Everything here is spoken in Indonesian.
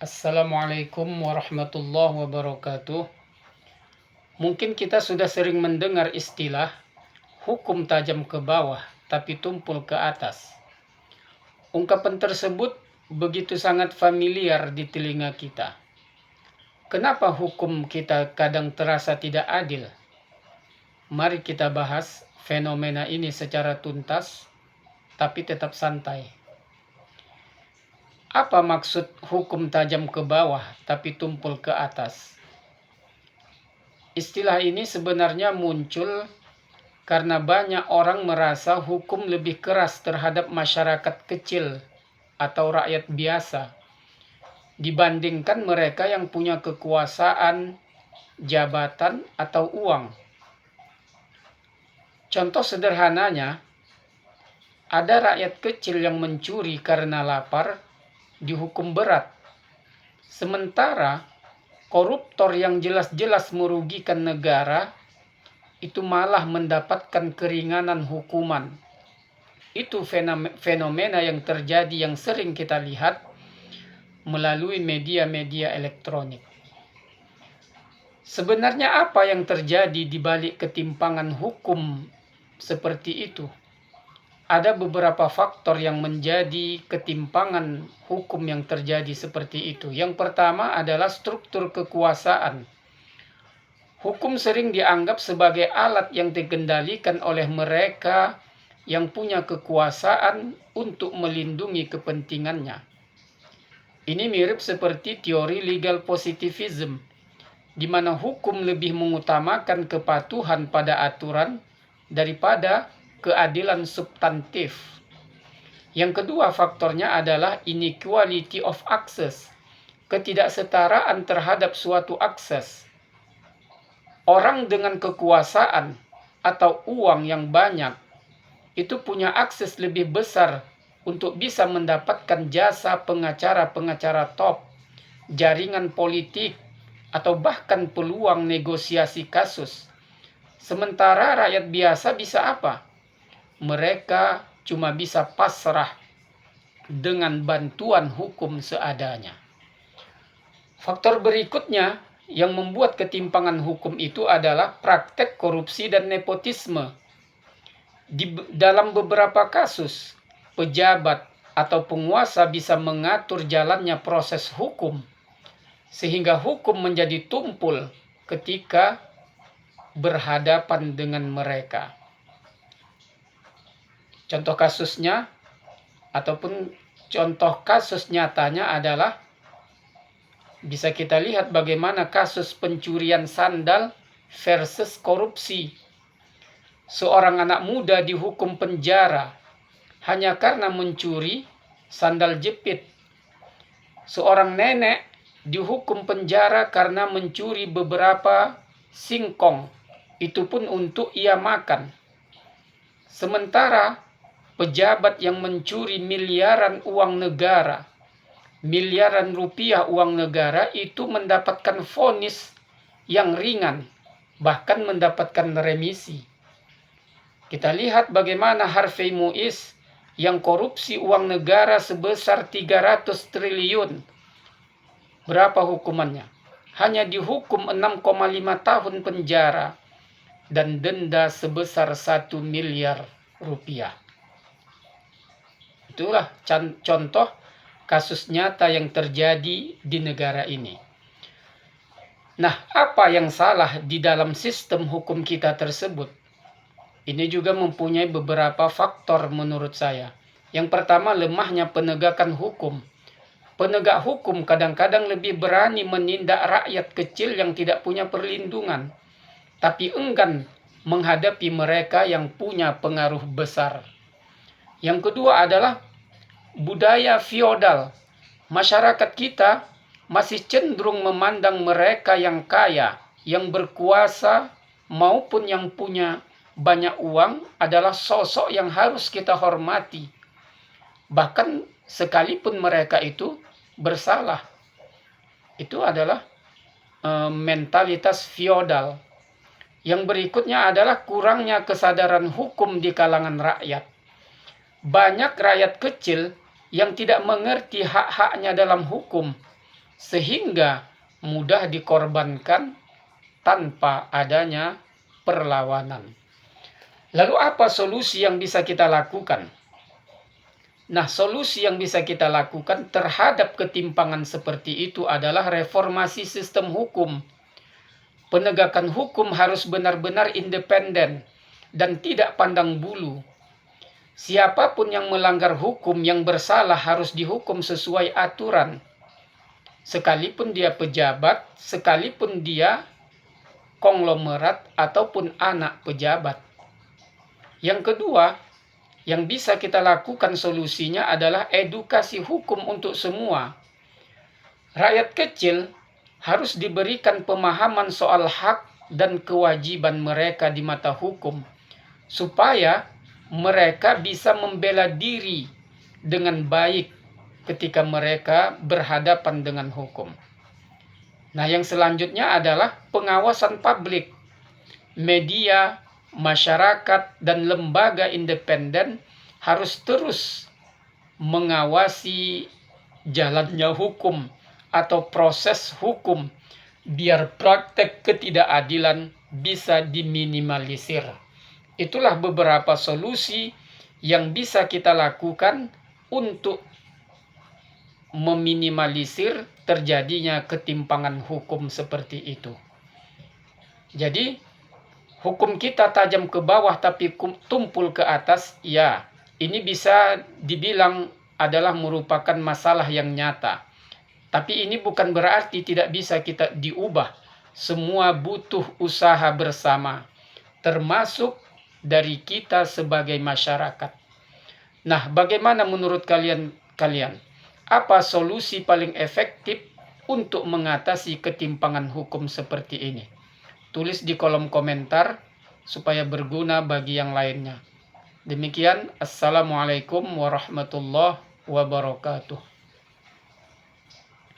Assalamualaikum warahmatullahi wabarakatuh. Mungkin kita sudah sering mendengar istilah hukum tajam ke bawah tapi tumpul ke atas. Ungkapan tersebut begitu sangat familiar di telinga kita. Kenapa hukum kita kadang terasa tidak adil? Mari kita bahas fenomena ini secara tuntas tapi tetap santai. Apa maksud hukum tajam ke bawah tapi tumpul ke atas? Istilah ini sebenarnya muncul karena banyak orang merasa hukum lebih keras terhadap masyarakat kecil atau rakyat biasa dibandingkan mereka yang punya kekuasaan, jabatan, atau uang. Contoh sederhananya, ada rakyat kecil yang mencuri karena lapar, dihukum berat. Sementara koruptor yang jelas-jelas merugikan negara itu malah mendapatkan keringanan hukuman. Itu fenomena yang terjadi yang sering kita lihat melalui media-media elektronik. Sebenarnya apa yang terjadi di balik ketimpangan hukum seperti itu? Ada beberapa faktor yang menjadi ketimpangan hukum yang terjadi seperti itu. Yang pertama adalah struktur kekuasaan. Hukum sering dianggap sebagai alat yang dikendalikan oleh mereka yang punya kekuasaan untuk melindungi kepentingannya. Ini mirip seperti teori legal positivism, di mana hukum lebih mengutamakan kepatuhan pada aturan daripada keadilan substantif. Yang kedua faktornya adalah inequality of access, ketidaksetaraan terhadap suatu akses. Orang dengan kekuasaan atau uang yang banyak itu punya akses lebih besar untuk bisa mendapatkan jasa pengacara-pengacara top, jaringan politik, atau bahkan peluang negosiasi kasus. Sementara rakyat biasa bisa apa? Mereka cuma bisa pasrah dengan bantuan hukum seadanya. Faktor berikutnya yang membuat ketimpangan hukum itu adalah praktek korupsi dan nepotisme. Dalam beberapa kasus, pejabat atau penguasa bisa mengatur jalannya proses hukum, sehingga hukum menjadi tumpul ketika berhadapan dengan mereka. Contoh kasusnya ataupun contoh kasus nyatanya adalah bisa kita lihat bagaimana kasus pencurian sandal versus korupsi. Seorang anak muda dihukum penjara hanya karena mencuri sandal jepit. Seorang nenek dihukum penjara karena mencuri beberapa singkong. Itu pun untuk ia makan. Sementara pejabat yang mencuri miliaran uang negara, miliaran rupiah uang negara itu mendapatkan vonis yang ringan, bahkan mendapatkan remisi. Kita lihat bagaimana Harvey Muiz yang korupsi uang negara sebesar 300 triliun. Berapa hukumannya? Hanya dihukum 6,5 tahun penjara dan denda sebesar 1 miliar rupiah. Itulah contoh kasus nyata yang terjadi di negara ini. Nah, apa yang salah di dalam sistem hukum kita tersebut? Ini juga mempunyai beberapa faktor menurut saya. Yang pertama, lemahnya penegakan hukum. Penegak hukum kadang-kadang lebih berani menindak rakyat kecil yang tidak punya perlindungan, tapi enggan menghadapi mereka yang punya pengaruh besar. Yang kedua adalah budaya feodal. Masyarakat kita masih cenderung memandang mereka yang kaya, yang berkuasa, maupun yang punya banyak uang adalah sosok yang harus kita hormati. Bahkan sekalipun mereka itu bersalah. Itu adalah mentalitas feodal. Yang berikutnya adalah kurangnya kesadaran hukum di kalangan rakyat. Banyak rakyat kecil yang tidak mengerti hak-haknya dalam hukum, sehingga mudah dikorbankan tanpa adanya perlawanan. Lalu apa solusi yang bisa kita lakukan? Nah, solusi yang bisa kita lakukan terhadap ketimpangan seperti itu adalah reformasi sistem hukum. Penegakan hukum harus benar-benar independen dan tidak pandang bulu. Siapapun yang melanggar hukum yang bersalah harus dihukum sesuai aturan. Sekalipun dia pejabat, sekalipun dia konglomerat ataupun anak pejabat. Yang kedua, yang bisa kita lakukan solusinya adalah edukasi hukum untuk semua. Rakyat kecil harus diberikan pemahaman soal hak dan kewajiban mereka di mata hukum, supaya mereka bisa membela diri dengan baik ketika mereka berhadapan dengan hukum. Nah, yang selanjutnya adalah pengawasan publik. Media, masyarakat, dan lembaga independen harus terus mengawasi jalannya hukum atau proses hukum biar praktek ketidakadilan bisa diminimalisir. Itulah beberapa solusi yang bisa kita lakukan untuk meminimalisir terjadinya ketimpangan hukum seperti itu. Jadi, hukum kita tajam ke bawah tapi tumpul ke atas, ya, ini bisa dibilang adalah merupakan masalah yang nyata. Tapi ini bukan berarti tidak bisa kita diubah. Semua butuh usaha bersama, termasuk dari kita sebagai masyarakat. Nah, bagaimana menurut kalian? Apa solusi paling efektif untuk mengatasi ketimpangan hukum seperti ini? Tulis di kolom komentar supaya berguna bagi yang lainnya. Demikian, Assalamualaikum warahmatullahi wabarakatuh.